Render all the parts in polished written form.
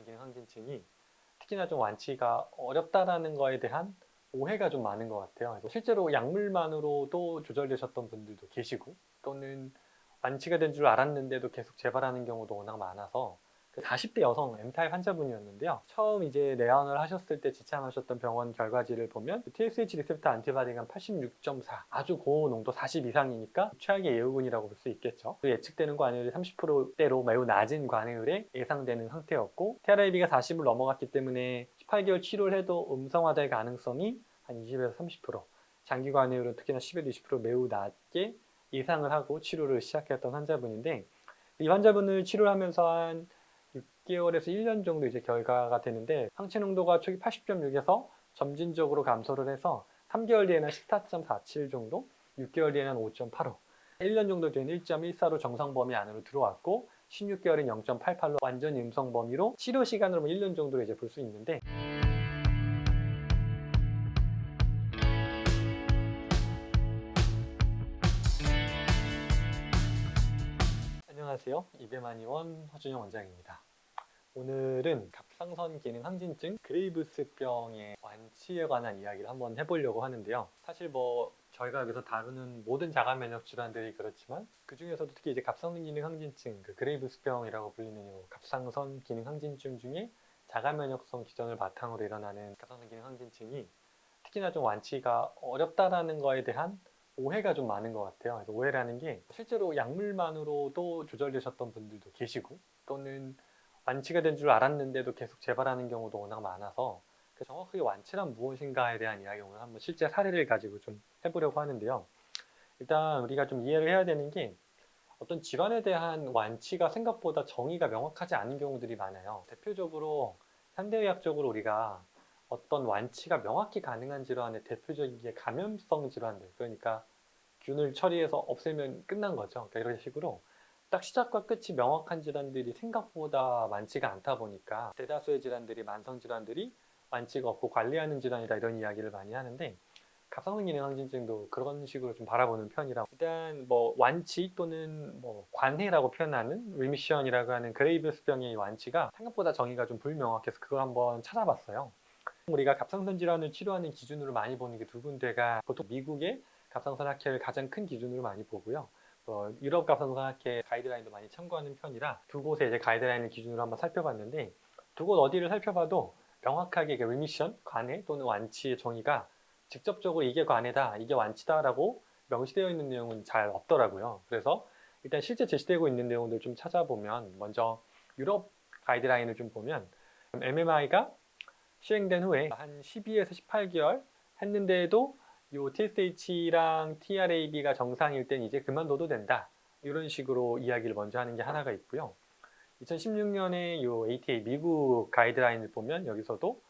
기능 항진증이 특히나 좀 완치가 어렵다라는 거에 대한 오해가 좀 많은 것 같아요. 그래서 실제로 약물만으로도 조절되셨던 분들도 계시고, 또는 완치가 된 줄 알았는데도 계속 재발하는 경우도 워낙 많아서, 그 40대 여성 M타입 환자분이었는데요. 처음 이제 내원을 하셨을 때 지참하셨던 병원 결과지를 보면 TSH 리셉터 안티바디가 86.4, 아주 고농도 40 이상이니까 최악의 예후군이라고 볼 수 있겠죠. 예측되는 관해율이 30%대로 매우 낮은 관해율에 예상되는 상태였고, TRAB가 40을 넘어갔기 때문에 18개월 치료를 해도 음성화될 가능성이 한 20에서 30%, 장기 관해율은 특히나 10에서 20% 매우 낮게 예상을 하고 치료를 시작했던 환자분인데, 이 환자분을 치료를 하면서 한 6개월에서 1년 정도 이제 결과가 되는데, 항체 농도가 초기 80.6에서 점진적으로 감소를 해서 3개월 뒤에는 14.47 정도, 6개월 뒤에는 5.85, 1년 정도 뒤에는 1.14로 정상 범위 안으로 들어왔고, 16개월인 0.88로 완전 음성 범위로 치료 시간으로 1년 정도로 이제 볼 수 있는데, 안녕하세요. 이배만의원 허준영 원장입니다. 오늘은 갑상선 기능 항진증 그레이브스병의 완치에 관한 이야기를 한번 해보려고 하는데요. 사실 저희가 여기서 다루는 모든 자가 면역 질환들이 그렇지만, 그 중에서도 특히 이제 갑상선 기능 항진증, 그 그레이브스병이라고 불리는 이 갑상선 기능 항진증 중에 자가 면역성 기전을 바탕으로 일어나는 갑상선 기능 항진증이 특히나 좀 완치가 어렵다라는 거에 대한 오해가 좀 많은 것 같아요. 그래서 오해라는 게 실제로 약물만으로도 조절되셨던 분들도 계시고, 또는 완치가 된 줄 알았는데도 계속 재발하는 경우도 워낙 많아서, 정확하게 완치란 무엇인가에 대한 이야기 오늘 한번 실제 사례를 가지고 좀 해보려고 하는데요. 일단 우리가 좀 이해를 해야 되는 게, 어떤 질환에 대한 완치가 생각보다 정의가 명확하지 않은 경우들이 많아요. 대표적으로 현대의학적으로 우리가 어떤 완치가 명확히 가능한 질환의 대표적인 게 감염성 질환들, 그러니까 균을 처리해서 없애면 끝난 거죠. 그러니까 이런 식으로 딱 시작과 끝이 명확한 질환들이 생각보다 많지가 않다 보니까, 대다수의 질환들이 만성 질환들이 완치가 없고 관리하는 질환이다, 이런 이야기를 많이 하는데, 갑상선 기능 항진증도 그런 식으로 좀 바라보는 편이라, 일단 완치 또는 관해라고 표현하는 리미션이라고 하는 그레이브스병의 완치가 생각보다 정의가 좀 불명확해서 그걸 한번 찾아봤어요. 우리가 갑상선 질환을 치료하는 기준으로 많이 보는 게 두 군데가, 보통 미국의 갑상선 학회를 가장 큰 기준으로 많이 보고요. 유럽 갑상선 학회 가이드라인도 많이 참고하는 편이라 두 곳의 이제 가이드라인을 기준으로 한번 살펴봤는데, 두 곳 어디를 살펴봐도 명확하게 리미션, 관해 또는 완치의 정의가 직접적으로 이게 관해다, 이게 완치다라고 명시되어 있는 내용은 잘 없더라고요. 그래서 일단 실제 제시되고 있는 내용들 좀 찾아보면, 먼저 유럽 가이드라인을 좀 보면, MMI가 시행된 후에 한 12에서 18개월 했는데도 요 TSH랑 TRAB가 정상일 땐 이제 그만둬도 된다, 이런 식으로 이야기를 먼저 하는 게 하나가 있고요. 2016년에 요 ATA 미국 가이드라인을 보면, 여기서도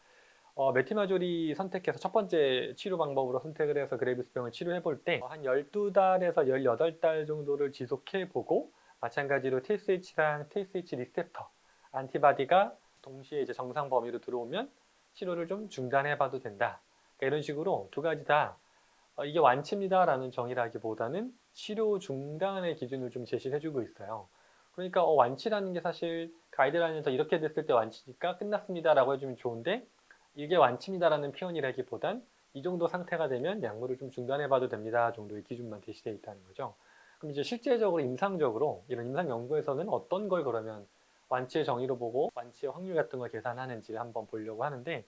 메티마졸이 선택해서 첫 번째 치료 방법으로 선택을 해서 그레이브스병을 치료해 볼 때 한 12달에서 18달 정도를 지속해 보고, 마찬가지로 TSH랑 TSH 리셉터 안티바디가 동시에 이제 정상 범위로 들어오면 치료를 좀 중단해 봐도 된다. 그러니까 이런 식으로 두 가지 다 이게 완치입니다라는 정의라기보다는 치료 중단의 기준을 좀 제시해 주고 있어요. 그러니까 완치라는 게 사실 가이드라인에서 이렇게 됐을 때 완치니까 끝났습니다라고 해주면 좋은데, 이게 완치입니다라는 표현이라기보단 이 정도 상태가 되면 약물을 좀 중단해 봐도 됩니다 정도의 기준만 제시되어 있다는 거죠. 그럼 이제 실제적으로 임상적으로 이런 임상 연구에서는 어떤 걸 그러면 완치의 정의로 보고 완치의 확률 같은 걸 계산하는지를 한번 보려고 하는데,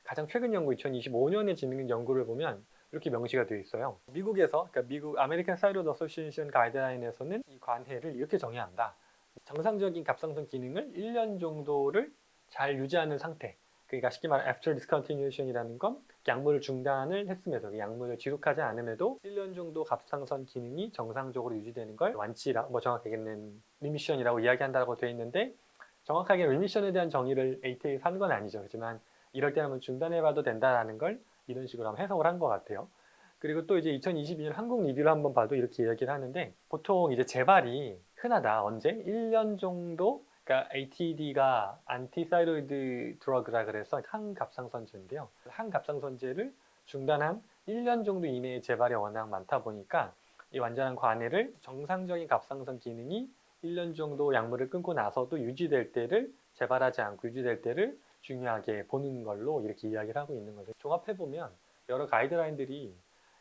가장 최근 연구 2025년에 진행된 연구를 보면 이렇게 명시가 되어 있어요. 미국에서, 그러니까 미국 아메리칸 사이로드 어소시에이션 가이드라인에서는 이 관해를 이렇게 정의한다. 정상적인 갑상선 기능을 1년 정도를 잘 유지하는 상태, 그러니까 쉽게 말하면 after discontinuation이라는 건 약물 중단을 했음에도, 약물을 지속하지 않음에도 1년 정도 갑상선 기능이 정상적으로 유지되는 걸 완치라, 정확하게는 리미션이라고 이야기한다고 되어 있는데, 정확하게 리미션에 대한 정의를 ATA에서 한 건 아니죠. 하지만 이럴 때 한번 중단해봐도 된다라는 걸 이런 식으로 한번 해석을 한 것 같아요. 그리고 또 이제 2022년 한국 리뷰를 한번 봐도 이렇게 얘기를 하는데, 보통 이제 재발이 흔하다. 언제? 1년 정도, 그러니까 ATD가 안티사이로이드 드러그라 그래서 항갑상선제인데요. 항갑상선제를 중단한 1년 정도 이내에 재발이 워낙 많다 보니까, 이 완전한 관해를 정상적인 갑상선 기능이 1년 정도 약물을 끊고 나서도 유지될 때를 재발하지 않고 유지될 때를 중요하게 보는 걸로 이렇게 이야기를 하고 있는 거죠. 종합해보면 여러 가이드라인들이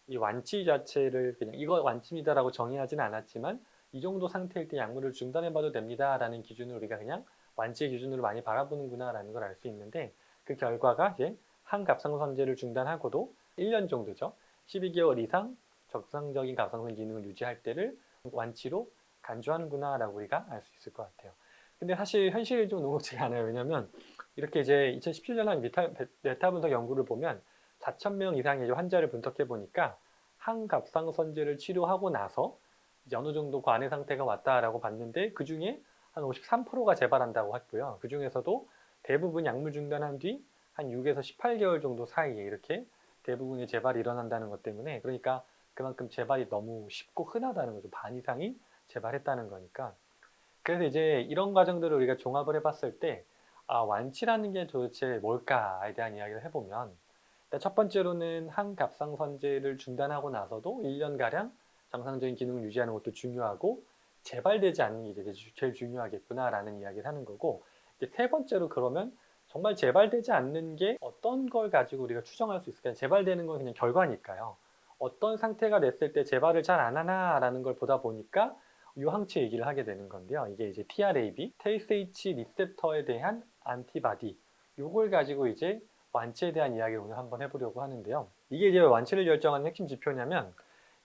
이 완치 자체를 그냥 이거 완치입니다라고 정의하지는 않았지만 이 정도 상태일 때 약물을 중단해봐도 됩니다라는 기준을 우리가 그냥 완치 기준으로 많이 바라보는구나라는 걸 알 수 있는데, 그 결과가 이제 항갑상선제를 중단하고도 1년 정도죠. 12개월 이상 정상적인 갑상선 기능을 유지할 때를 완치로 간주하는구나라고 우리가 알 수 있을 것 같아요. 근데 사실 현실이 좀 녹록지가 않아요. 왜냐하면 이렇게 이제 2017년 한 메타 분석 연구를 보면 4,000명 이상의 환자를 분석해 보니까 항갑상선제를 치료하고 나서 이제 어느 정도 관해 상태가 왔다라고 봤는데, 그 중에 한 53%가 재발한다고 했고요. 그 중에서도 대부분 약물 중단한 뒤 한 6에서 18개월 정도 사이에 이렇게 대부분의 재발이 일어난다는 것 때문에, 그러니까 그만큼 재발이 너무 쉽고 흔하다는 거죠. 반 이상이 재발했다는 거니까. 그래서 이제 이런 과정들을 우리가 종합을 해봤을 때, 완치라는 게 도대체 뭘까에 대한 이야기를 해보면, 일단 첫 번째로는 항갑상선제를 중단하고 나서도 1년가량 정상적인 기능을 유지하는 것도 중요하고, 재발되지 않는 게 이제 제일 중요하겠구나라는 이야기를 하는 거고, 이제 세 번째로 그러면 정말 재발되지 않는 게 어떤 걸 가지고 우리가 추정할 수 있을까요? 재발되는 건 그냥 결과니까요. 어떤 상태가 됐을 때 재발을 잘 안 하나라는 걸 보다 보니까 요 항체 얘기를 하게 되는 건데요. 이게 이제 TRAB, TSH 리셉터에 대한 안티바디, 요걸 가지고 이제 완치에 대한 이야기를 오늘 한번 해보려고 하는데요. 이게 이제 완치를 결정하는 핵심 지표냐면,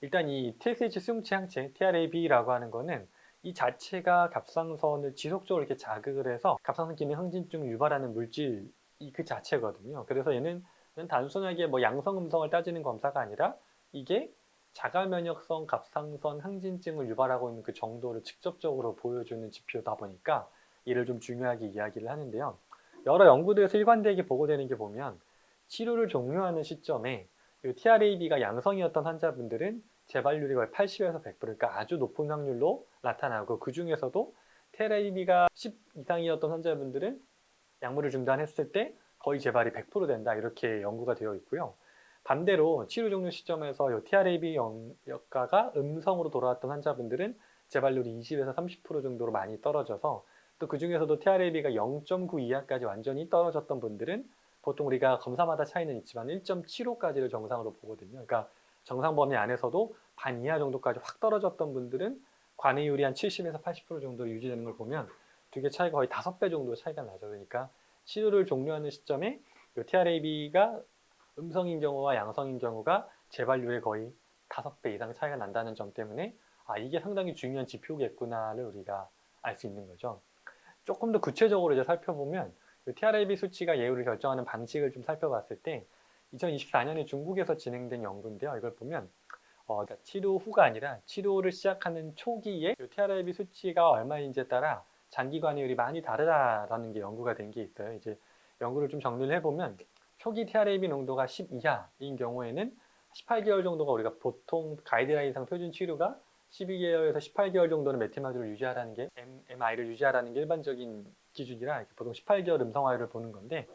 일단 이 TSH 수용체 항체, TRAB라고 하는 거는 이 자체가 갑상선을 지속적으로 이렇게 자극을 해서 갑상선 기능 항진증을 유발하는 물질이 그 자체거든요. 그래서 얘는 단순하게 뭐 양성 음성을 따지는 검사가 아니라 이게 자가 면역성 갑상선 항진증을 유발하고 있는 그 정도를 직접적으로 보여주는 지표다 보니까 이를 좀 중요하게 이야기를 하는데요. 여러 연구들에서 일관되게 보고되는 게 보면, 치료를 종료하는 시점에 TRAB가 양성이었던 환자분들은 재발률이 거의 80에서 100%, 그러니까 아주 높은 확률로 나타나고, 그 중에서도 TRAB가 10 이상이었던 환자분들은 약물을 중단했을 때 거의 재발이 100% 된다, 이렇게 연구가 되어 있고요. 반대로 치료 종료 시점에서 이 TRAB 역가가 음성으로 돌아왔던 환자분들은 재발률이 20에서 30% 정도로 많이 떨어져서, 또 그 중에서도 TRAB가 0.9 이하까지 완전히 떨어졌던 분들은 보통 우리가 검사마다 차이는 있지만 1.75까지를 정상으로 보거든요. 그러니까 정상 범위 안에서도 반 이하 정도까지 확 떨어졌던 분들은 관해율이 한 70에서 80% 정도 유지되는 걸 보면 두 개 차이가 거의 5배 정도 차이가 나죠. 그러니까 치료를 종료하는 시점에 이 TRAB가 음성인 경우와 양성인 경우가 재발률의 거의 5배 이상 차이가 난다는 점 때문에 이게 상당히 중요한 지표겠구나를 우리가 알 수 있는 거죠. 조금 더 구체적으로 이제 살펴보면 TRAB 수치가 예후를 결정하는 방식을 좀 살펴봤을 때, 2024년에 중국에서 진행된 연구인데요. 이걸 보면 그러니까 치료 후가 아니라 치료를 시작하는 초기에 TRAB 수치가 얼마인지에 따라 장기 관여율이 많이 다르다라는 게 연구가 된 게 있어요. 이제 연구를 좀 정리를 해보면, 초기 TRAB 농도가 10 이하인 경우에는 18개월 정도가 우리가 보통 가이드라인상 표준 치료가 12개월에서 18개월 정도는 메티마주를 유지하라는 게, MI를 유지하라는 게 일반적인 기준이라 보통 18개월 음성화율을 보는 건데,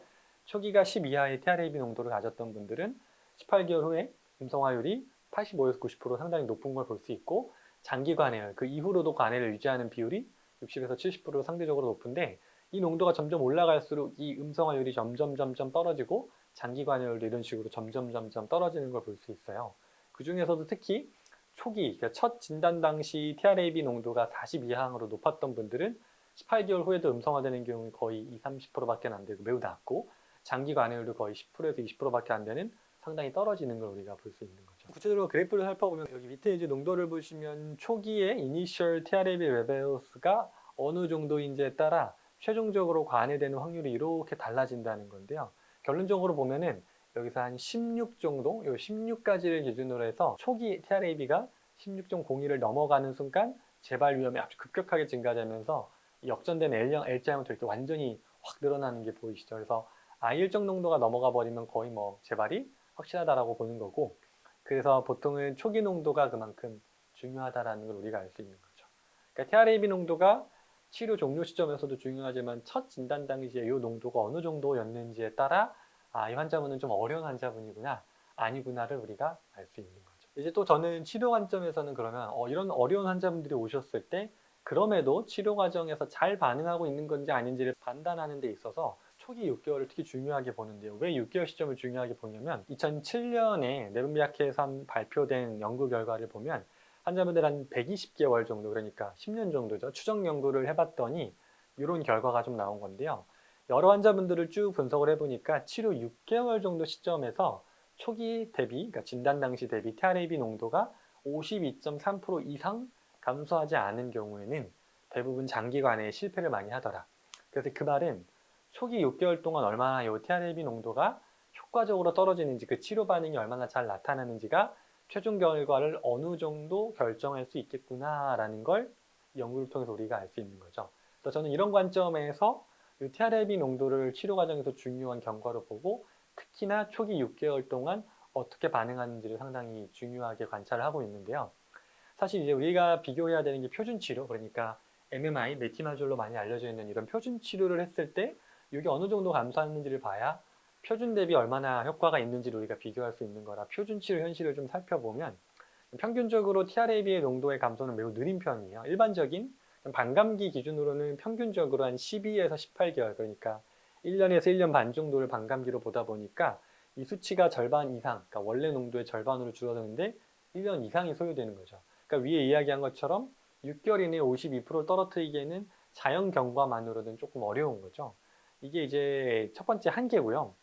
초기가 10 이하의 TRAB 농도를 가졌던 분들은 18개월 후에 음성화율이 85에서 90% 상당히 높은 걸 볼 수 있고, 장기 관해율, 그 이후로도 관해를 유지하는 비율이 60에서 70% 상대적으로 높은데, 이 농도가 점점 올라갈수록 이 음성화율이 점점 떨어지고 장기 관여율도 이런 식으로 점점 떨어지는 걸 볼 수 있어요. 그 중에서도 특히 초기, 그러니까 첫 진단 당시 TRAB 농도가 40 이상으로 높았던 분들은 18개월 후에도 음성화되는 경우는 거의 20, 30%밖에 안 되고 매우 낮고, 장기 관여율도 거의 10%에서 20%밖에 안 되는 상당히 떨어지는 걸 우리가 볼 수 있는 거죠. 구체적으로 그래프를 살펴보면 여기 밑에 이제 농도를 보시면 초기의 Initial TRAB Levels가 어느 정도인지에 따라 최종적으로 관해되는 확률이 이렇게 달라진다는 건데요. 결론적으로 보면은 여기서 한 16 정도, 요 16까지를 기준으로 해서 초기 TRAB가 16.01을 넘어가는 순간 재발 위험이 아주 급격하게 증가되면서 역전된 L자부터 이렇게 완전히 확 늘어나는 게 보이시죠. 그래서 일정 농도가 넘어가 버리면 거의 뭐 재발이 확실하다라고 보는 거고, 그래서 보통은 초기 농도가 그만큼 중요하다라는 걸 우리가 알 수 있는 거죠. 그러니까 TRAB 농도가 치료 종료 시점에서도 중요하지만 첫 진단 당시에 이 농도가 어느 정도였는지에 따라 이 환자분은 좀 어려운 환자분이구나, 아니구나를 우리가 알 수 있는 거죠. 이제 또 저는 치료 관점에서는 그러면 이런 어려운 환자분들이 오셨을 때 그럼에도 치료 과정에서 잘 반응하고 있는 건지 아닌지를 판단하는 데 있어서 초기 6개월을 특히 중요하게 보는데요. 왜 6개월 시점을 중요하게 보냐면 2007년에 내분비학회에서 발표된 연구 결과를 보면 환자분들 한 120개월 정도, 그러니까 10년 정도죠. 추정 연구를 해봤더니 이런 결과가 좀 나온 건데요. 여러 환자분들을 쭉 분석을 해보니까 치료 6개월 정도 시점에서 초기 대비, 그러니까 진단 당시 대비 TRAB 농도가 52.3% 이상 감소하지 않은 경우에는 대부분 장기 관해에 실패를 많이 하더라. 그래서 그 말은 초기 6개월 동안 얼마나 이 TRAB 농도가 효과적으로 떨어지는지, 그 치료 반응이 얼마나 잘 나타나는지가 최종 결과를 어느 정도 결정할 수 있겠구나라는 걸 연구를 통해서 우리가 알 수 있는 거죠. 그래서 저는 이런 관점에서 이 TRAB 농도를 치료 과정에서 중요한 경과로 보고 특히나 초기 6개월 동안 어떻게 반응하는지를 상당히 중요하게 관찰을 하고 있는데요. 사실 이제 우리가 비교해야 되는 게 표준 치료, 그러니까 MMI, 메티마졸로 많이 알려져 있는 이런 표준 치료를 했을 때 이게 어느 정도 감소하는지를 봐야 표준 대비 얼마나 효과가 있는지를 우리가 비교할 수 있는 거라, 표준 치료 현실을 좀 살펴보면 평균적으로 TRAB의 농도의 감소는 매우 느린 편이에요. 일반적인 반감기 기준으로는 평균적으로 한 12에서 18개월, 그러니까 1년에서 1년 반 정도를 반감기로 보다 보니까 이 수치가 절반 이상, 그러니까 원래 농도의 절반으로 줄어드는데 1년 이상이 소요되는 거죠. 그러니까 위에 이야기한 것처럼 6개월 이내에 52%를 떨어뜨리기에는 자연 경과만으로는 조금 어려운 거죠. 이게 이제 첫 번째 한계고요.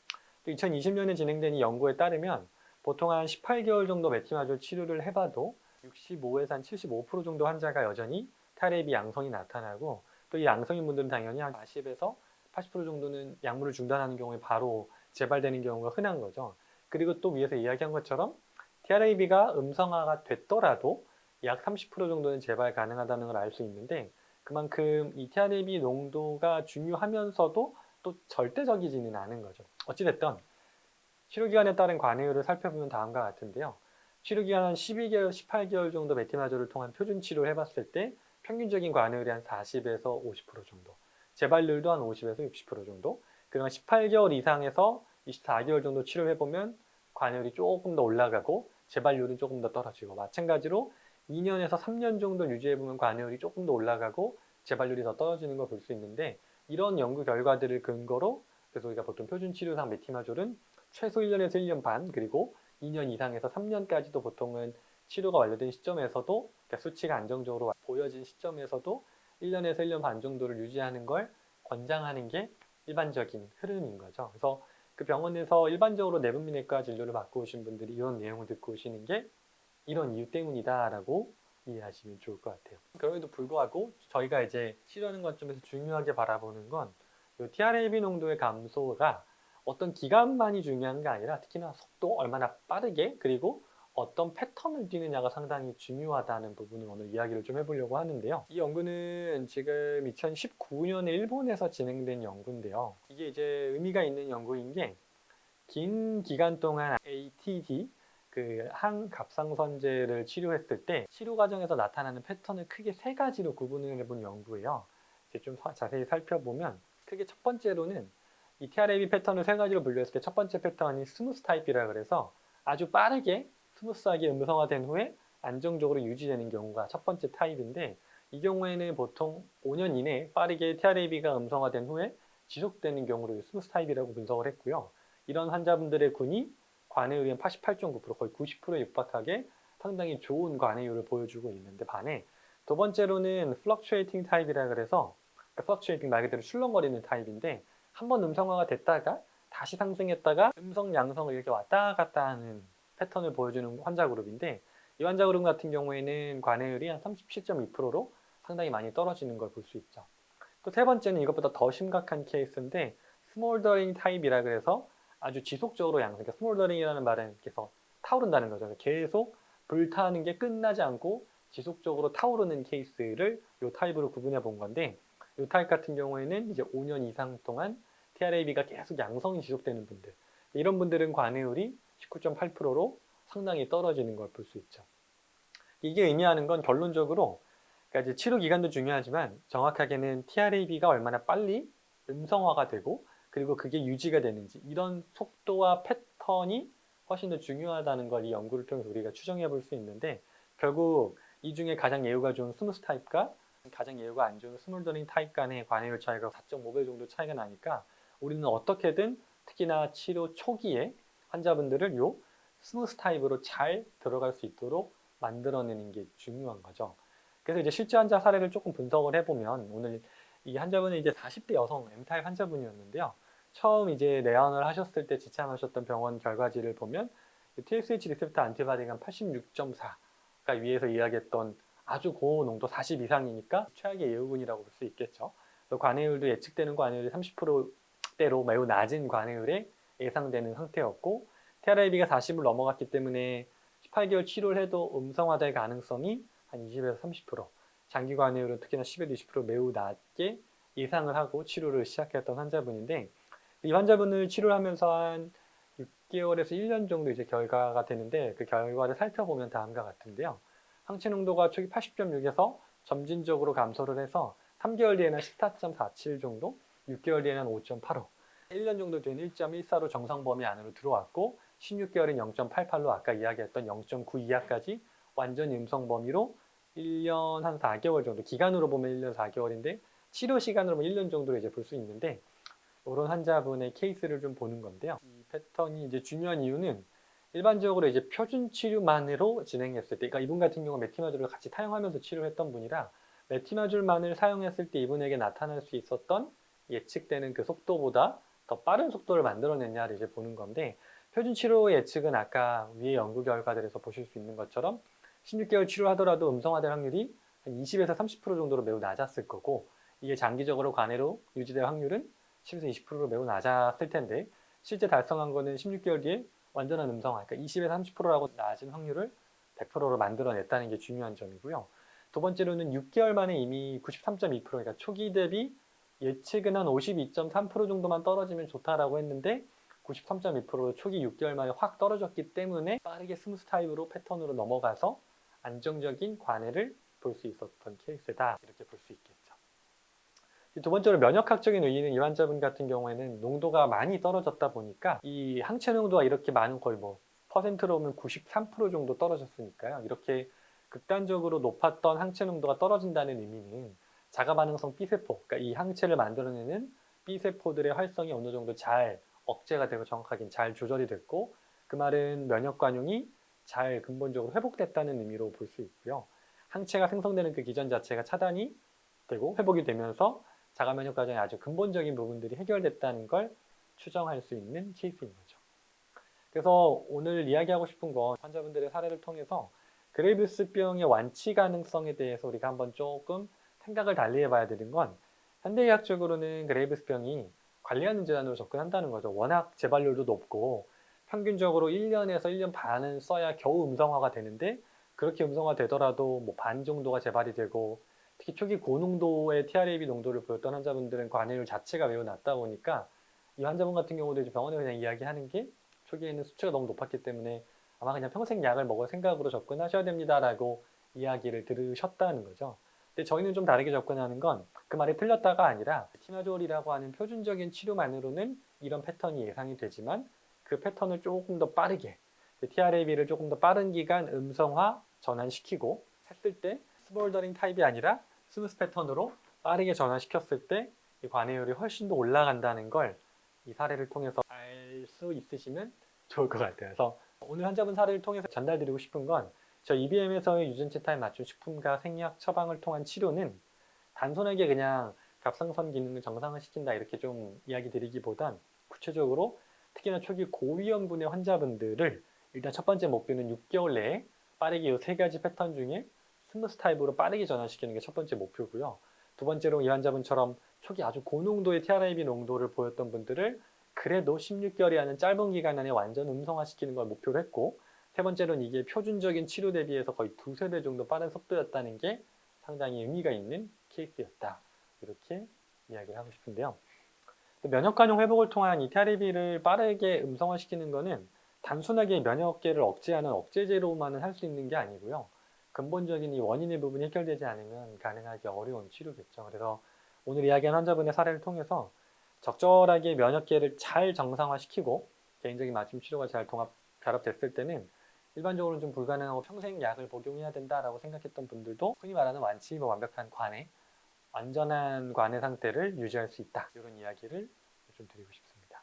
또 2020년에 진행된 이 연구에 따르면 보통 한 18개월 정도 메티마졸 치료를 해봐도 65에서 한 75% 정도 환자가 여전히 타랩이 양성이 나타나고, 또 이 양성인 분들은 당연히 한 40에서 80% 정도는 약물을 중단하는 경우에 바로 재발되는 경우가 흔한 거죠. 그리고 또 위에서 이야기한 것처럼 TRAB가 음성화가 됐더라도 약 30% 정도는 재발 가능하다는 걸 알 수 있는데, 그만큼 이 TRAB 농도가 중요하면서도 또 절대적이지는 않은 거죠. 어찌됐든 치료기간에 따른 관해율을 살펴보면 다음과 같은데요. 치료기간 한 12개월, 18개월 정도 메티마졸을 통한 표준 치료를 해봤을 때 평균적인 관해율이 한 40에서 50% 정도, 재발률도 한 50에서 60% 정도, 그리고 18개월 이상에서 24개월 정도 치료해보면 관해율이 조금 더 올라가고 재발률은 조금 더 떨어지고, 마찬가지로 2년에서 3년 정도 유지해보면 관해율이 조금 더 올라가고 재발률이 더 떨어지는 걸 볼 수 있는데, 이런 연구 결과들을 근거로 그래서 우리가 보통 표준 치료상 메티마졸은 최소 1년에서 1년 반, 그리고 2년 이상에서 3년까지도 보통은 치료가 완료된 시점에서도, 그러니까 수치가 안정적으로 보여진 시점에서도 1년에서 1년 반 정도를 유지하는 걸 권장하는 게 일반적인 흐름인 거죠. 그래서 그 병원에서 일반적으로 내분비내과 진료를 받고 오신 분들이 이런 내용을 듣고 오시는 게 이런 이유 때문이다라고 이해하시면 좋을 것 같아요. 그럼에도 불구하고 저희가 이제 치료하는 관점에서 중요하게 바라보는 건 이 TRAB 농도의 감소가 어떤 기간만이 중요한 게 아니라 특히나 속도, 얼마나 빠르게, 그리고 어떤 패턴을 띠느냐가 상당히 중요하다는 부분을 오늘 이야기를 좀 해보려고 하는데요. 이 연구는 지금 2019년에 일본에서 진행된 연구인데요. 이게 이제 의미가 있는 연구인 게 긴 기간 동안 ATD, 그 항갑상선제를 치료했을 때 치료 과정에서 나타나는 패턴을 크게 세 가지로 구분을 해본 연구예요. 이제 좀 자세히 살펴보면 크게 첫 번째로는 이 TRAB 패턴을 세 가지로 분류했을 때 첫 번째 패턴이 스무스 타입이라 그래서 아주 빠르게 스무스하게 음성화된 후에 안정적으로 유지되는 경우가 첫 번째 타입인데, 이 경우에는 보통 5년 이내에 빠르게 TRAB가 음성화된 후에 지속되는 경우를 스무스 타입이라고 분석을 했고요. 이런 환자분들의 군이 관해율이 한 88.9%, 거의 90%에 육박하게 상당히 좋은 관해율을 보여주고 있는데, 반해 두 번째로는 fluctuating 타입이라 그래서, fluctuating 말 그대로 출렁거리는 타입인데, 한번 음성화가 됐다가 다시 상승했다가 음성 양성을 이렇게 왔다 갔다 하는 패턴을 보여주는 환자 그룹인데, 이 환자 그룹 같은 경우에는 관해율이 한 37.2%로 상당히 많이 떨어지는 걸 볼 수 있죠. 또 세 번째는 이것보다 더 심각한 케이스인데 스몰더링 타입이라 그래서 아주 지속적으로 양성, 그러니까 스몰더링이라는 말은 계속 타오른다는 거죠. 계속 불타는 게 끝나지 않고 지속적으로 타오르는 케이스를 이 타입으로 구분해 본 건데, 이 타입 같은 경우에는 이제 5년 이상 동안 TRAB가 계속 양성이 지속되는 분들, 이런 분들은 관해율이 19.8%로 상당히 떨어지는 걸 볼 수 있죠. 이게 의미하는 건 결론적으로, 그러니까 이제 치료 기간도 중요하지만 정확하게는 TRAB가 얼마나 빨리 음성화가 되고 그리고 그게 유지가 되는지, 이런 속도와 패턴이 훨씬 더 중요하다는 걸 이 연구를 통해서 우리가 추정해 볼 수 있는데, 결국 이 중에 가장 예후가 좋은 스무스 타입과 가장 예후가 안 좋은 스몰더링 타입 간의 관해율 차이가 4.5배 정도 차이가 나니까 우리는 어떻게든 특히나 치료 초기에 환자분들을 요 스무스 타입으로 잘 들어갈 수 있도록 만들어내는 게 중요한 거죠. 그래서 이제 실제 환자 사례를 조금 분석을 해보면 오늘 이 환자분은 이제 40대 여성 M타입 환자분이었는데요. 처음 이제 내원을 하셨을 때 지참하셨던 병원 결과지를 보면 TSH 리셉터 안티바디가 86.4가 위에서 이야기했던 아주 고농도 40 이상이니까 최악의 예후군이라고 볼 수 있겠죠. 관해율도 예측되는 관해율이 30%대로 매우 낮은 관해율에 예상되는 상태였고 TRAB가 40을 넘어갔기 때문에 18개월 치료를 해도 음성화될 가능성이 한 20에서 30%, 장기 관해율은 특히나 10에서 20% 매우 낮게 예상을 하고 치료를 시작했던 환자분인데 이 환자분을 치료를 하면서 한 6개월에서 1년 정도 이제 결과가 되는데 그 결과를 살펴보면 다음과 같은데요. 항체 농도가 초기 80.6에서 점진적으로 감소를 해서 3개월 뒤에는 14.47 정도, 6개월 뒤에는 5.85, 1년 정도 된 1.14로 정상 범위 안으로 들어왔고 16개월인 0.88로 아까 이야기했던 0.9 이하까지 완전히 음성 범위로 1년 한 4개월 정도, 기간으로 보면 1년 4개월인데 치료 시간으로 보면 1년 정도로 이제 볼 수 있는데 이런 환자분의 케이스를 좀 보는 건데요. 이 패턴이 이제 중요한 이유는 일반적으로 이제 표준 치료만으로 진행했을 때, 그러니까 이분 같은 경우 메티마졸을 같이 사용하면서 치료했던 분이라 메티마졸만을 사용했을 때 이분에게 나타날 수 있었던 예측되는 그 속도보다 더 빠른 속도를 만들어냈냐를 이제 보는 건데 표준 치료 예측은 아까 위의 연구 결과들에서 보실 수 있는 것처럼 16개월 치료하더라도 음성화될 확률이 한 20에서 30% 정도로 매우 낮았을 거고 이게 장기적으로 관해로 유지될 확률은 10에서 20%로 매우 낮았을 텐데 실제 달성한 거는 16개월 뒤에 완전한 음성화, 그러니까 20에서 30%라고 낮은 확률을 100%로 만들어냈다는 게 중요한 점이고요. 두 번째로는 6개월 만에 이미 93.2%, 그러니까 초기 대비 예측은 한 52.3% 정도만 떨어지면 좋다라고 했는데 93.2% 초기 6개월 만에 확 떨어졌기 때문에 빠르게 스무스 타입으로 패턴으로 넘어가서 안정적인 관해를 볼 수 있었던 케이스다 이렇게 볼 수 있겠죠. 두 번째로 면역학적인 의의는 이 환자분 같은 경우에는 농도가 많이 떨어졌다 보니까 이 항체 농도가 이렇게 많은 거의 뭐 퍼센트로 보면 93% 정도 떨어졌으니까요. 이렇게 극단적으로 높았던 항체 농도가 떨어진다는 의미는 자가 반응성 B세포, 그러니까 이 항체를 만들어내는 B세포들의 활성이 어느 정도 잘 억제가 되고 정확하게 잘 조절이 됐고 그 말은 면역 관용이 잘 근본적으로 회복됐다는 의미로 볼 수 있고요. 항체가 생성되는 그 기전 자체가 차단이 되고 회복이 되면서 자가 면역 과정의 아주 근본적인 부분들이 해결됐다는 걸 추정할 수 있는 케이스인 거죠. 그래서 오늘 이야기하고 싶은 건 환자분들의 사례를 통해서 그레이브스병의 완치 가능성에 대해서 우리가 한번 조금 생각을 달리 해봐야 되는 건 현대의학적으로는 그레이브스병이 관리하는 질환으로 접근한다는 거죠. 워낙 재발률도 높고 평균적으로 1년에서 1년 반은 써야 겨우 음성화가 되는데 그렇게 음성화 되더라도 뭐 반 정도가 재발이 되고 특히 초기 고농도의 TRAB 농도를 보였던 환자분들은 관해율 자체가 매우 낮다 보니까 이 환자분 같은 경우도 이제 병원에 그냥 이야기하는 게 초기에는 수치가 너무 높았기 때문에 아마 그냥 평생 약을 먹을 생각으로 접근하셔야 됩니다라고 이야기를 들으셨다는 거죠. 근데 저희는 좀 다르게 접근하는 건 그 말이 틀렸다가 아니라 티마졸이라고 하는 표준적인 치료만으로는 이런 패턴이 예상이 되지만 그 패턴을 조금 더 빠르게 TRAB를 조금 더 빠른 기간 음성화 전환시키고 했을 때 스몰더링 타입이 아니라 스무스 패턴으로 빠르게 전환시켰을 때 이 관해율이 훨씬 더 올라간다는 걸 이 사례를 통해서 알 수 있으시면 좋을 것 같아요. 그래서 오늘 환자분 사례를 통해서 전달드리고 싶은 건 저 EBM에서의 유전체 타입 맞춤 식품과 생리학 처방을 통한 치료는 단순하게 그냥 갑상선 기능을 정상화시킨다 이렇게 좀 이야기 드리기보단 구체적으로 특히나 초기 고위험군의 환자분들을 일단 첫 번째 목표는 6개월 내에 빠르게 이 세 가지 패턴 중에 스무스 타입으로 빠르게 전환시키는 게 첫 번째 목표고요. 두 번째로 이 환자분처럼 초기 아주 고농도의 TRAB 농도를 보였던 분들을 그래도 16개월이 하는 짧은 기간 안에 완전 음성화시키는 걸 목표로 했고 세 번째로는 이게 표준적인 치료 대비해서 거의 두세 배 정도 빠른 속도였다는 게 상당히 의미가 있는 케이스였다. 이렇게 이야기를 하고 싶은데요. 면역관용 회복을 통한 이 TRAB를 빠르게 음성화시키는 것은 단순하게 면역계를 억제하는 억제제로만은 할 수 있는 게 아니고요. 근본적인 이 원인의 부분이 해결되지 않으면 가능하기 어려운 치료겠죠. 그래서 오늘 이야기한 환자분의 사례를 통해서 적절하게 면역계를 잘 정상화시키고 개인적인 맞춤 치료가 잘 결합됐을 때는 일반적으로는 좀 불가능하고 평생 약을 복용해야 된다라고 생각했던 분들도 흔히 말하는 완치, 완벽한 관해, 완전한 관해 상태를 유지할 수 있다. 이런 이야기를 좀 드리고 싶습니다.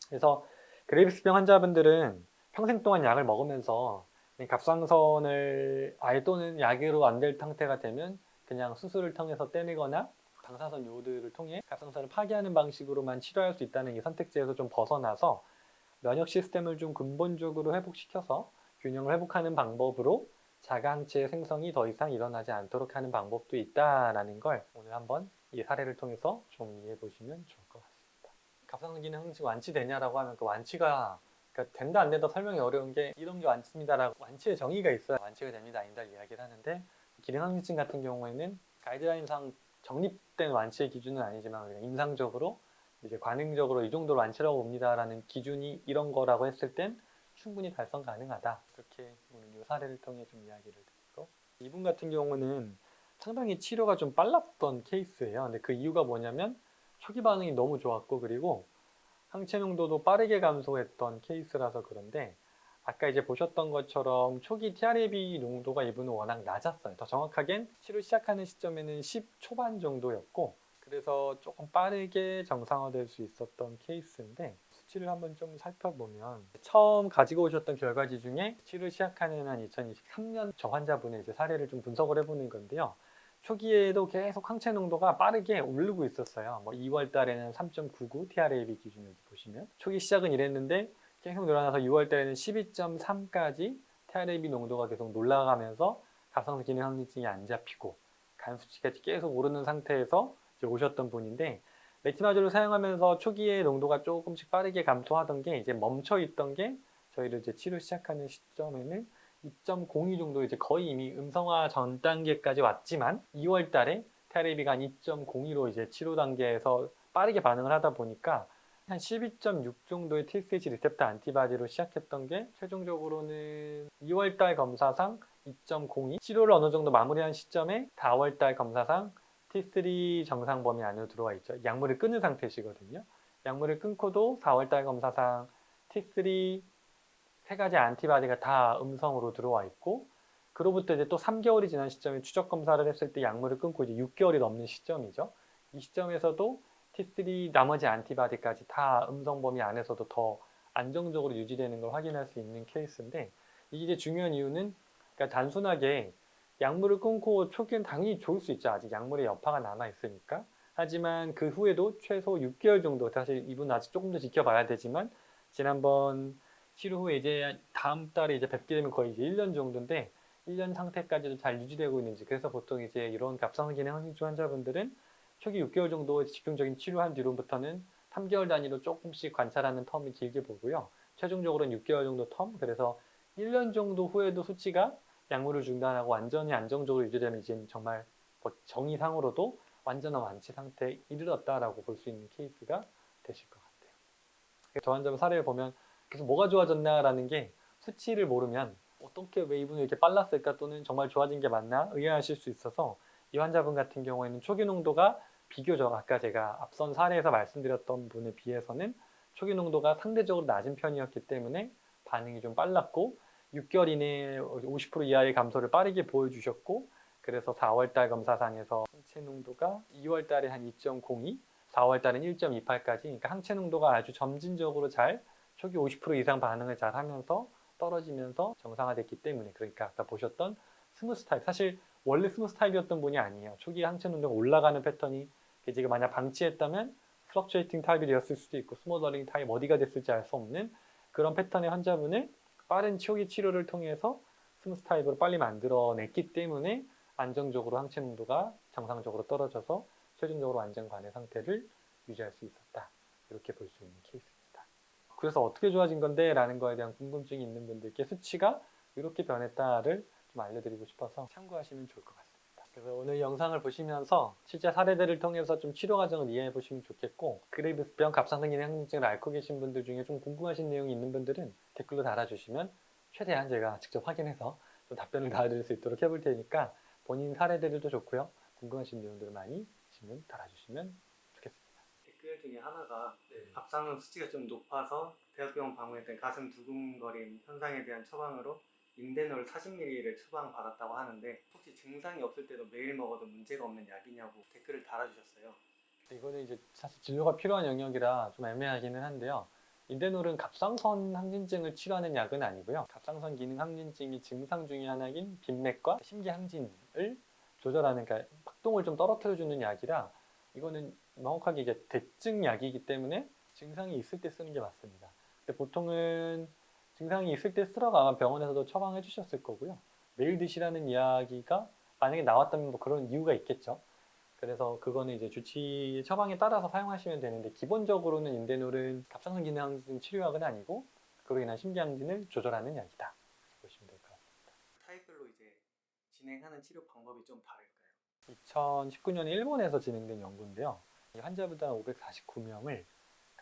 그래서 그레이브스병 환자분들은 평생 동안 약을 먹으면서 갑상선을 아예 또는 약으로 안 될 상태가 되면 그냥 수술을 통해서 떼내거나 방사선 요오드를 통해 갑상선을 파괴하는 방식으로만 치료할 수 있다는 이 선택지에서 좀 벗어나서 면역 시스템을 좀 근본적으로 회복시켜서 균형을 회복하는 방법으로 자가항체의 생성이 더 이상 일어나지 않도록 하는 방법도 있다라는 걸 오늘 한번 이 사례를 통해서 좀 이해해 보시면 좋을 것 같습니다. 갑상선 기능 항진 완치되냐라고 하면 그 완치가 그러니까 된다 안 된다 설명이 어려운 게 이런 게 완치입니다라고 완치의 정의가 있어야 완치가 됩니다 아니다 이야기를 하는데 기능 항진증 같은 경우에는 가이드라인상 정립된 완치의 기준은 아니지만 우리가 임상적으로 이제 관행적으로 이 정도로 완치라고 봅니다라는 기준이 이런 거라고 했을 땐 충분히 달성 가능하다. 그렇게 오늘 이 사례를 통해 좀 이야기를 드리고 이분 같은 경우는 상당히 치료가 좀 빨랐던 케이스예요. 근데 그 이유가 뭐냐면 초기 반응이 너무 좋았고 그리고 항체 농도도 빠르게 감소했던 케이스라서 그런데 아까 이제 보셨던 것처럼 초기 TRAB 농도가 이분은 워낙 낮았어요. 더 정확하겐 치료 시작하는 시점에는 10 초반 정도였고 그래서 조금 빠르게 정상화될 수 있었던 케이스인데 수치를 한번 좀 살펴보면 처음 가지고 오셨던 결과지 중에 치료 시작하는 한 2023년 저 환자분의 이제 사례를 좀 분석을 해보는 건데요. 초기에도 계속 항체 농도가 빠르게 오르고 있었어요. 뭐 2월 달에는 3.99 TRAB 기준 여기 보시면 초기 시작은 이랬는데 계속 늘어나서 6월 달에는 12.3까지 TRAB 농도가 계속 올라가면서 갑상선 기능 항진증이 안 잡히고 간 수치가 계속 오르는 상태에서 이제 오셨던 분인데 메티마졸을 사용하면서 초기에 농도가 조금씩 빠르게 감소하던 게 이제 멈춰 있던 게 저희를 이제 치료 시작하는 시점에는 2.02 정도 이제 거의 이미 음성화 전 단계까지 왔지만 2월 달에 테레비가 한 2.02로 이제 치료 단계에서 빠르게 반응을 하다 보니까 한 12.6 정도의 TSH 리셉터 안티바디로 시작했던 게 최종적으로는 2월 달 검사상 2.02 치료를 어느 정도 마무리한 시점에 4월 달 검사상 T3 정상 범위 안으로 들어와 있죠. 약물을 끊은 상태시거든요. 약물을 끊고도 4월 달 검사상 T3 세 가지 안티바디가 다 음성으로 들어와 있고 그로부터 이제 또 3개월이 지난 시점에 추적 검사를 했을 때 약물을 끊고 이제 6개월이 넘는 시점이죠. 이 시점에서도 T3 나머지 안티바디까지 다 음성 범위 안에서도 더 안정적으로 유지되는 걸 확인할 수 있는 케이스인데 이게 이제 중요한 이유는 그러니까 단순하게 약물을 끊고 초기엔 당연히 좋을 수 있죠. 아직 약물의 여파가 남아 있으니까. 하지만 그 후에도 최소 6개월 정도 사실 이분 아직 조금 더 지켜봐야 되지만 지난번 치료 후에 이제 다음 달에 이제 뵙게 되면 거의 이제 1년 정도인데 1년 상태까지도 잘 유지되고 있는지 그래서 보통 이제 이런 갑상선 기능 항진증 환자분들은 초기 6개월 정도 집중적인 치료한 뒤로부터는 3개월 단위로 조금씩 관찰하는 텀을 길게 보고요. 최종적으로는 6개월 정도 텀 그래서 1년 정도 후에도 수치가 약물을 중단하고 완전히 안정적으로 유지되면 이제 정말 뭐 정의상으로도 완전한 완치 상태에 이르렀다라고 볼 수 있는 케이스가 되실 것 같아요. 저 환자 사례를 보면 그래서 뭐가 좋아졌나라는 게 수치를 모르면 어떻게 왜 이분이 이렇게 빨랐을까 또는 정말 좋아진 게 맞나 의아하실 수 있어서 이 환자분 같은 경우에는 초기 농도가 비교적 아까 제가 앞선 사례에서 말씀드렸던 분에 비해서는 초기 농도가 상대적으로 낮은 편이었기 때문에 반응이 좀 빨랐고 6개월 이내에 50% 이하의 감소를 빠르게 보여주셨고 그래서 4월달 검사상에서 항체 농도가 2월달에 한 2.02, 4월달은 1.28까지 그러니까 항체 농도가 아주 점진적으로 잘 초기 50% 이상 반응을 잘 하면서 떨어지면서 정상화됐기 때문에 그러니까 아까 보셨던 스무스 타입 사실 원래 스무스 타입이었던 분이 아니에요. 초기 항체 농도가 올라가는 패턴이 제가 만약 방치했다면 플럭츄에이팅 타입이 되었을 수도 있고 스모더링 타입 어디가 됐을지 알 수 없는 그런 패턴의 환자분을 빠른 초기 치료를 통해서 스무스 타입으로 빨리 만들어냈기 때문에 안정적으로 항체 농도가 정상적으로 떨어져서 최종적으로 완전 관해 상태를 유지할 수 있었다. 이렇게 볼 수 있는 케이스입니다. 그래서 어떻게 좋아진 건데? 라는 거에 대한 궁금증이 있는 분들께 수치가 이렇게 변했다를 좀 알려드리고 싶어서 참고하시면 좋을 것 같습니다. 그래서 오늘 영상을 보시면서 실제 사례들을 통해서 좀 치료 과정을 이해해 보시면 좋겠고 그레이브스병 갑상선 기능 항진증을 앓고 계신 분들 중에 좀 궁금하신 내용이 있는 분들은 댓글로 달아주시면 최대한 제가 직접 확인해서 좀 답변을 달아드릴 수 있도록 해볼 테니까 본인 사례들도 좋고요. 궁금하신 내용들을 많이 질문 달아주시면 좋겠습니다. 댓글 중에 하나가 네. 갑상선 수치가 좀 높아서 대학병원 방문할 때 가슴 두근거림 현상에 대한 처방으로 인데놀 40ml를 처방받았다고 하는데 혹시 증상이 없을 때도 매일 먹어도 문제가 없는 약이냐고 댓글을 달아주셨어요. 이거는 이제 사실 진료가 필요한 영역이라 좀 애매하기는 한데요. 인데놀은 갑상선 항진증을 치료하는 약은 아니고요. 갑상선 기능 항진증이 증상 중에 하나인 빈맥과 심기항진을 조절하는, 그러니까 박동을 좀 떨어뜨려주는 약이라 이거는 명확하게 이제 대증 약이기 때문에 증상이 있을 때 쓰는 게 맞습니다. 근데 보통은 증상이 있을 때 쓰라고 아마 병원에서도 처방해 주셨을 거고요. 매일 드시라는 이야기가 만약에 나왔다면 뭐 그런 이유가 있겠죠. 그래서 그거는 이제 주치 처방에 따라서 사용하시면 되는데, 기본적으로는 인데놀은 갑상선 기능 항진 치료약은 아니고 그로 인한 심기항진을 조절하는 약이다, 보시면 될 것 같습니다. 타입별로 이제 진행하는 치료 방법이 좀 다를까요? 2019년에 일본에서 진행된 연구인데요. 이 환자분들 549명을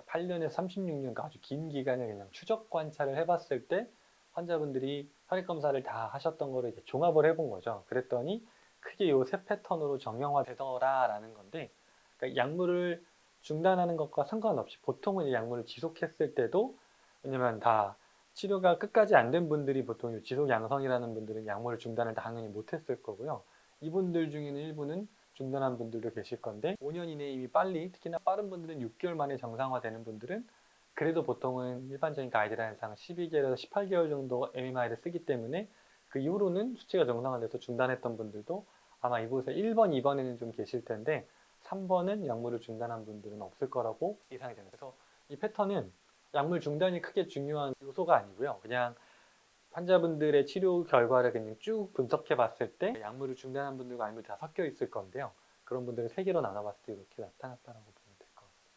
8년에서 36년, 그러니까 아주 긴 기간을 그냥 추적 관찰을 해봤을 때 환자분들이 혈액 검사를 다 하셨던 거를 이제 종합을 해본 거죠. 그랬더니 크게 요 세 패턴으로 정형화되더라라는 건데, 그러니까 약물을 중단하는 것과 상관없이 보통은 이 약물을 지속했을 때도, 왜냐면 다 치료가 끝까지 안 된 분들이 보통 지속 양성이라는 분들은 약물을 중단을 당연히 못했을 거고요. 이분들 중에는 일부는 중단한 분들도 계실 건데, 5년 이내에 이미 빨리, 특히나 빠른 분들은 6개월 만에 정상화되는 분들은 그래도 보통은 일반적인 가이드라인상 12개월에서 18개월 정도 MMI를 쓰기 때문에 그 이후로는 수치가 정상화돼서 중단했던 분들도 아마 이곳에 1번, 2번에는 좀 계실 텐데 3번은 약물을 중단한 분들은 없을 거라고 예상이 됩니다. 그래서 이 패턴은 약물 중단이 크게 중요한 요소가 아니고요. 그냥 환자분들의 치료 결과를 그냥 쭉 분석해 봤을 때 약물을 중단한 분들과 아닌 분들이 다 섞여 있을 건데요. 그런 분들을 세 개로 나눠 봤을 때 이렇게 나타났다고 보면 될 것 같습니다.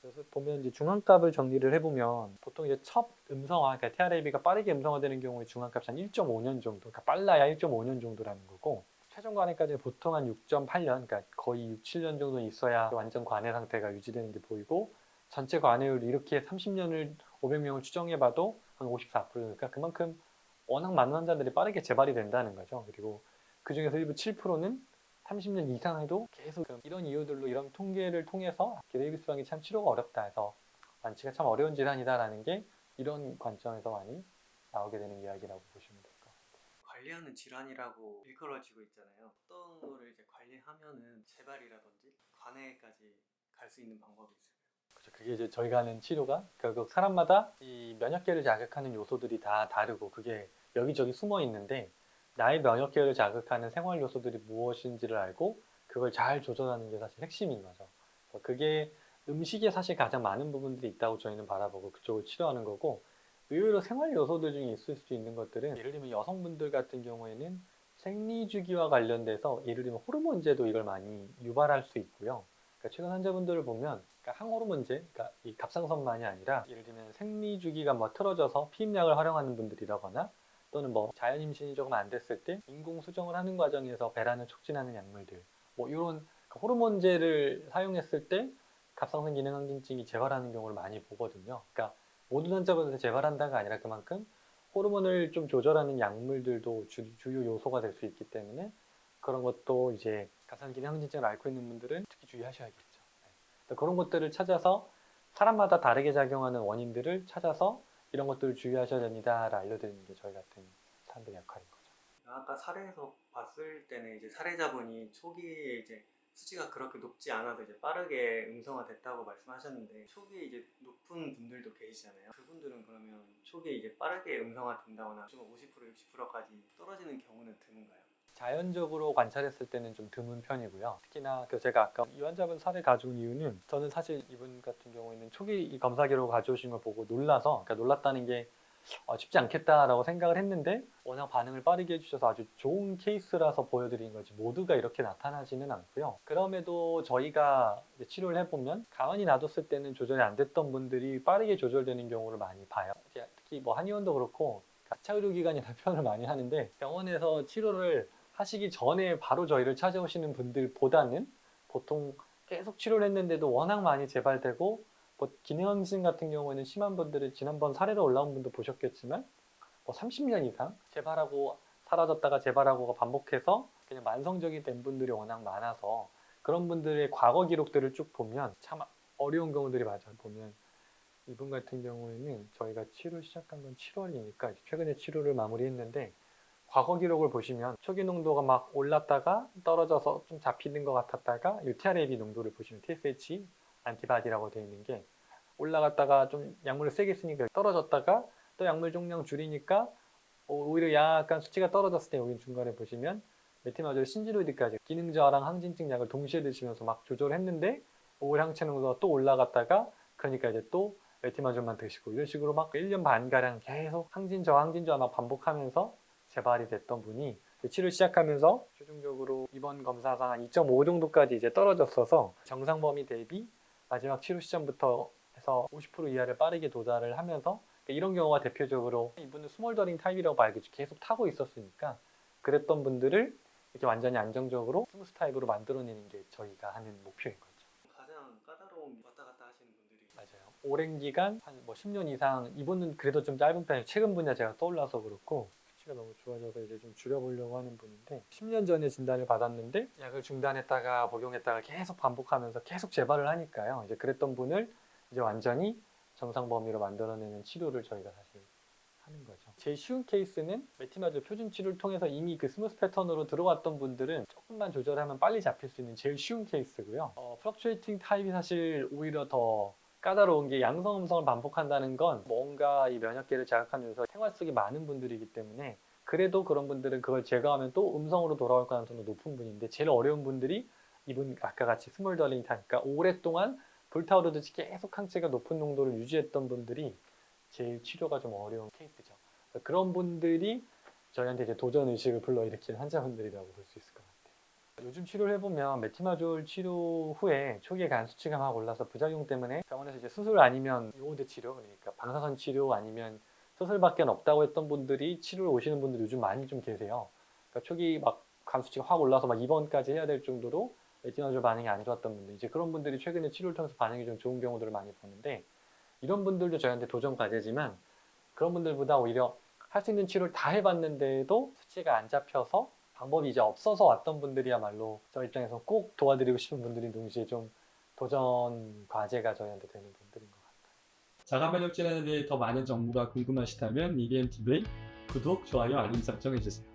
그래서 보면 이제 중환값을 정리를 해보면 보통 이제 첫 음성화, 그러니까 TRAB가 빠르게 음성화되는 경우에 중환값이 한 1.5년 정도, 그러니까 빨라야 1.5년 정도라는 거고, 최종 관해까지 보통 한 6.8년, 그러니까 거의 6, 7년 정도 있어야 완전 관해 상태가 유지되는 게 보이고, 전체 관해율 이렇게 30년을 500명을 추정해봐도 한 54%니까 그만큼 워낙 많은 환자들이 빠르게 재발이 된다는 거죠. 그리고 그 중에서 일부 7%는 30년 이상 해도 계속 이런 이유들로, 이런 통계를 통해서 기레이비스병이 참 치료가 어렵다 해서 완치가 참 어려운 질환이다라는 게 이런 관점에서 많이 나오게 되는 이야기라고 보시면 될 것 같아요. 관리하는 질환이라고 일컬어지고 있잖아요. 어떤 거를 이제 관리하면은 재발이라든지 관해까지 갈 수 있는 방법이 있을까요? 그렇죠. 그게 이제 저희가 하는 치료가 결국 사람마다 이 면역계를 자극하는 요소들이 다 다르고 그게 여기저기 숨어 있는데, 나의 면역계를 자극하는 생활 요소들이 무엇인지를 알고 그걸 잘 조절하는 게 사실 핵심인 거죠. 그래서 그게 음식에 사실 가장 많은 부분들이 있다고 저희는 바라보고 그쪽을 치료하는 거고, 의외로 생활 요소들 중에 있을 수 있는 것들은, 예를 들면 여성분들 같은 경우에는 생리주기와 관련돼서 예를 들면 호르몬제도 이걸 많이 유발할 수 있고요. 그러니까 최근 환자분들을 보면, 그러니까 항호르몬제, 그러니까 이 갑상선만이 아니라 예를 들면 생리주기가 뭐 틀어져서 피임약을 활용하는 분들이라거나, 또는 뭐 자연 임신이 조금 안 됐을 때 인공 수정을 하는 과정에서 배란을 촉진하는 약물들, 뭐 이런 호르몬제를 사용했을 때 갑상선 기능 항진증이 재발하는 경우를 많이 보거든요. 그러니까 모든 환자분한테 재발한다가 아니라 그만큼 호르몬을 좀 조절하는 약물들도 주요 요소가 될 수 있기 때문에, 그런 것도 이제 갑상선 기능 항진증을 앓고 있는 분들은 특히 주의하셔야겠죠. 네. 그런 것들을 찾아서 사람마다 다르게 작용하는 원인들을 찾아서 이런 것들을 주의하셔야 됩니다를 알려드리는 게 저희 같은 사람들의 역할인 거죠. 아까 사례에서 봤을 때는 이제 사례자분이 초기에 이제 수치가 그렇게 높지 않아도 이제 빠르게 음성화됐다고 말씀하셨는데 초기에 이제 높은 분들도 계시잖아요. 그분들은 그러면 초기에 이제 빠르게 음성화된다거나 좀 50% 60%까지 떨어지는 경우는 드문가요? 자연적으로 관찰했을 때는 좀 드문 편이고요. 특히나 제가 아까 이 환자분 사례 가져온 이유는, 저는 사실 이분 같은 경우에는 초기 이 검사 기록 가져오신 걸 보고 놀라서, 그러니까 놀랐다는 게 쉽지 않겠다라고 생각을 했는데 워낙 반응을 빠르게 해주셔서 아주 좋은 케이스라서 보여드린 거지 모두가 이렇게 나타나지는 않고요. 그럼에도 저희가 이제 치료를 해보면 가만히 놔뒀을 때는 조절이 안 됐던 분들이 빠르게 조절되는 경우를 많이 봐요. 특히 뭐 한의원도 그렇고 가차 의료기관이라는 표현을 많이 하는데, 병원에서 치료를 하시기 전에 바로 저희를 찾아오시는 분들보다는 보통 계속 치료를 했는데도 워낙 많이 재발되고, 뭐 기능항진 같은 경우에는 심한 분들은 지난번 사례로 올라온 분도 보셨겠지만 뭐 30년 이상 재발하고 사라졌다가 재발하고가 반복해서 그냥 만성적이 된 분들이 워낙 많아서, 그런 분들의 과거 기록들을 쭉 보면 참 어려운 경우들이 맞아 보면 이분 같은 경우에는 저희가 치료 시작한 건 7월이니까 최근에 치료를 마무리했는데 과거 기록을 보시면 초기 농도가 막 올랐다가 떨어져서 좀 잡히는 것 같았다가 이 TRAB 농도를 보시면 TSH 안티바디라고 되어 있는 게 올라갔다가 좀 약물을 세게 쓰니까 떨어졌다가 또 약물 종량 줄이니까 오히려 약간 수치가 떨어졌을 때 여기 중간에 보시면 메티마졸 신지로이드까지 기능 저하랑 항진증 약을 동시에 드시면서 막 조절했는데 오일 항체 농도가 또 올라갔다가 그러니까 이제 또 메티마졸만 드시고 이런 식으로 막 1년 반가량 계속 항진 저하 막 반복하면서 재발이 됐던 분이 치료 시작하면서 최종적으로 이번 검사상 한 2.5 정도까지 이제 떨어졌어서 정상 범위 대비 마지막 치료 시점부터 해서 50% 이하를 빠르게 도달을 하면서 이런 경우가 대표적으로 이분은 스몰더링 타입이라고 알고 계속 타고 있었으니까 그랬던 분들을 이렇게 완전히 안정적으로 스무스 타입으로 만들어내는 게 저희가 하는 목표인 거죠. 가장 까다로운 왔다 갔다 하시는 분들이 맞아요. 오랜 기간 한 뭐 10년 이상 이분은 그래도 좀 짧은 편이에요. 최근 분야 제가 떠올라서 그렇고 수치가 너무 좋아져서 이제 좀 줄여보려고 하는 분인데 10년 전에 진단을 받았는데 약을 중단했다가 복용했다가 계속 반복하면서 계속 재발을 하니까요. 이제 그랬던 분을 이제 완전히 정상 범위로 만들어내는 치료를 저희가 사실 하는 거죠. 제일 쉬운 케이스는 메티마졸 표준 치료를 통해서 이미 그 스무스 패턴으로 들어왔던 분들은 조금만 조절하면 빨리 잡힐 수 있는 제일 쉬운 케이스고요. 플럭추에이팅 타입이 사실 오히려 더 까다로운 게 양성 음성을 반복한다는 건 뭔가 이 면역계를 자극하면서 생활 속에 많은 분들이기 때문에 그래도 그런 분들은 그걸 제거하면 또 음성으로 돌아올 가능성이 높은 분인데 제일 어려운 분들이 이분 아까 같이 스몰더링 타입, 그러니까 오랫동안 불타오르듯이 계속 항체가 높은 농도를 유지했던 분들이 제일 치료가 좀 어려운 케이스죠. 그런 분들이 저희한테 이제 도전 의식을 불러일으키는 환자분들이라고 볼 수 있을 것 같아요. 요즘 치료를 해보면 메티마졸 치료 후에 초기에 간 수치가 막 올라서 부작용 때문에 병원에서 이제 수술 아니면 요오드 치료, 그러니까 방사선 치료 아니면 수술밖에 없다고 했던 분들이 치료를 오시는 분들이 요즘 많이 좀 계세요. 그러니까 초기 막 간 수치가 확 올라서 막 입원까지 해야 될 정도로 메티마졸 반응이 안 좋았던 분들, 이제 그런 분들이 최근에 치료를 통해서 반응이 좀 좋은 경우들을 많이 보는데 이런 분들도 저희한테 도전 과제지만 그런 분들보다 오히려 할 수 있는 치료를 다 해봤는데도 수치가 안 잡혀서 방법이 이제 없어서 왔던 분들이야말로 저 입장에서 꼭 도와드리고 싶은 분들이 동시에 좀 도전 과제가 저희한테 되는 분들인 것 같아요. 자가 면역 질환에 대해 더 많은 정보가 궁금하시다면 EBM TV의 구독, 좋아요, 알림 설정 해주세요.